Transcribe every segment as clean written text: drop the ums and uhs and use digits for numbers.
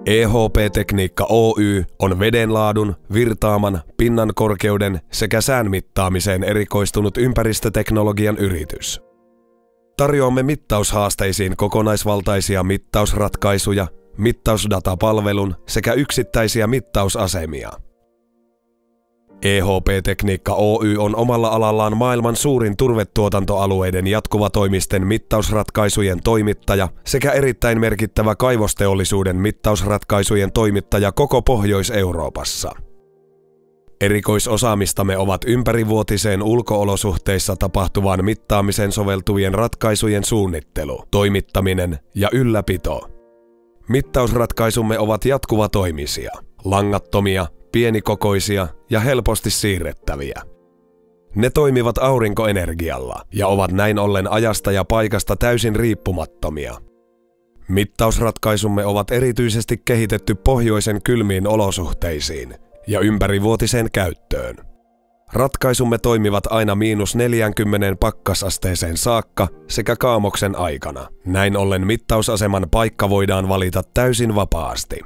EHP-tekniikka Oy on vedenlaadun, virtaaman, pinnan korkeuden sekä sään mittaamiseen erikoistunut ympäristöteknologian yritys. Tarjoamme mittaushaasteisiin kokonaisvaltaisia mittausratkaisuja, mittausdatapalvelun sekä yksittäisiä mittausasemia. EHP-tekniikka Oy on omalla alallaan maailman suurin turvetuotantoalueiden jatkuvatoimisten mittausratkaisujen toimittaja sekä erittäin merkittävä kaivosteollisuuden mittausratkaisujen toimittaja koko Pohjois-Euroopassa. Erikoisosaamistamme ovat ympärivuotiseen ulko-olosuhteissa tapahtuvaan mittaamiseen soveltuvien ratkaisujen suunnittelu, toimittaminen ja ylläpito. Mittausratkaisumme ovat jatkuvatoimisia, langattomia, pienikokoisia ja helposti siirrettäviä. Ne toimivat aurinkoenergialla ja ovat näin ollen ajasta ja paikasta täysin riippumattomia. Mittausratkaisumme ovat erityisesti kehitetty pohjoisen kylmiin olosuhteisiin ja ympärivuotiseen käyttöön. Ratkaisumme toimivat aina -40 pakkasasteeseen saakka sekä kaamoksen aikana. Näin ollen mittausaseman paikka voidaan valita täysin vapaasti.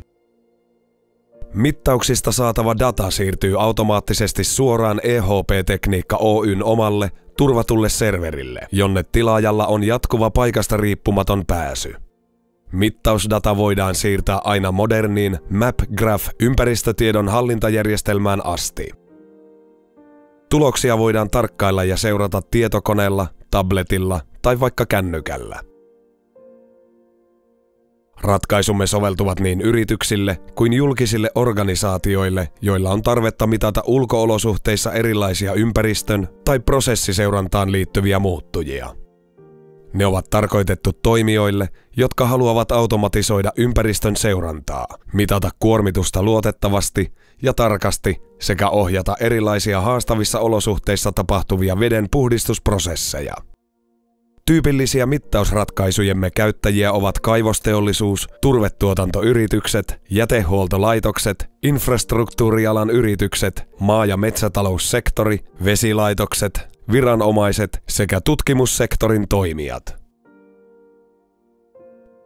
Mittauksista saatava data siirtyy automaattisesti suoraan EHP-tekniikka Oyn omalle turvatulle serverille, jonne tilaajalla on jatkuva paikasta riippumaton pääsy. Mittausdata voidaan siirtää aina moderniin MapGraph-ympäristötiedon hallintajärjestelmään asti. Tuloksia voidaan tarkkailla ja seurata tietokoneella, tabletilla tai vaikka kännykällä. Ratkaisumme soveltuvat niin yrityksille kuin julkisille organisaatioille, joilla on tarvetta mitata ulko-olosuhteissa erilaisia ympäristön- tai prosessiseurantaan liittyviä muuttujia. Ne ovat tarkoitettu toimijoille, jotka haluavat automatisoida ympäristön seurantaa, mitata kuormitusta luotettavasti ja tarkasti sekä ohjata erilaisia haastavissa olosuhteissa tapahtuvia veden puhdistusprosesseja. Tyypillisiä mittausratkaisujemme käyttäjiä ovat kaivosteollisuus, turvetuotantoyritykset, jätehuoltolaitokset, infrastruktuurialan yritykset, maa- ja metsätaloussektori, vesilaitokset, viranomaiset sekä tutkimussektorin toimijat.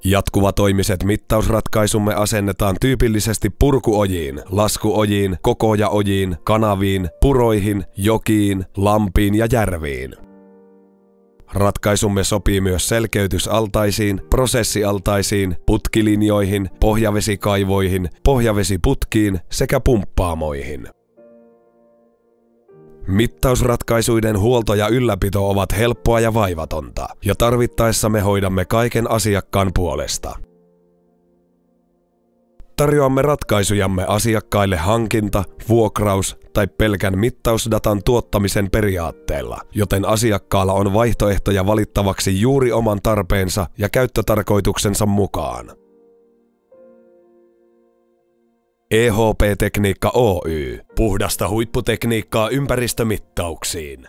Jatkuvatoimiset mittausratkaisumme asennetaan tyypillisesti purkuojiin, laskuojiin, kokojaojiin, kanaviin, puroihin, jokiin, lampiin ja järviin. Ratkaisumme sopii myös selkeytysaltaisiin, prosessialtaisiin, putkilinjoihin, pohjavesikaivoihin, pohjavesiputkiin sekä pumppaamoihin. Mittausratkaisuiden huolto ja ylläpito ovat helppoa ja vaivatonta, ja tarvittaessa me hoidamme kaiken asiakkaan puolesta. Tarjoamme ratkaisujamme asiakkaille hankinta, vuokraus tai pelkän mittausdatan tuottamisen periaatteella, joten asiakkaalla on vaihtoehtoja valittavaksi juuri oman tarpeensa ja käyttötarkoituksensa mukaan. EHP-tekniikka Oy. Puhdasta huipputekniikkaa ympäristömittauksiin.